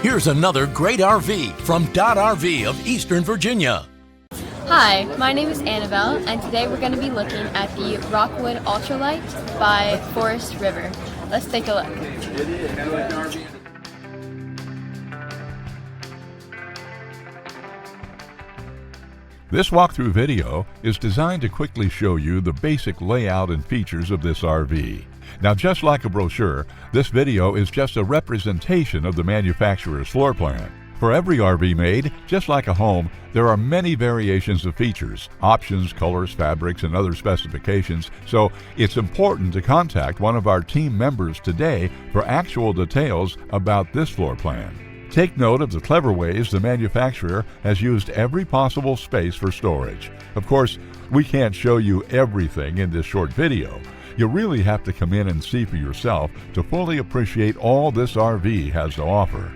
Here's another great RV from Dodd RV of Eastern Virginia. Hi, my name is Annabelle, and today we're going to be looking at the Rockwood Ultra Lite by Forest River. Let's take a look. This walkthrough video is designed to quickly show you the basic layout and features of this RV. Now, just like a brochure, this video is just a representation of the manufacturer's floor plan. For every RV made, just like a home, there are many variations of features, options, colors, fabrics, and other specifications, so it's important to contact one of our team members today for actual details about this floor plan. Take note of the clever ways the manufacturer has used every possible space for storage. Of course, we can't show you everything in this short video. You really have to come in and see for yourself to fully appreciate all this RV has to offer.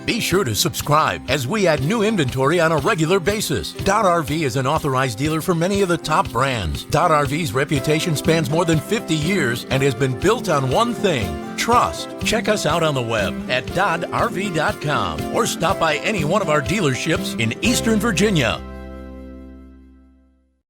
Be sure to subscribe as we add new inventory on a regular basis. Dodd RV is an authorized dealer for many of the top brands. Dodd RV's reputation spans more than 50 years and has been built on one thing: trust. Check us out on the web at doddrv.com or stop by any one of our dealerships in Eastern Virginia.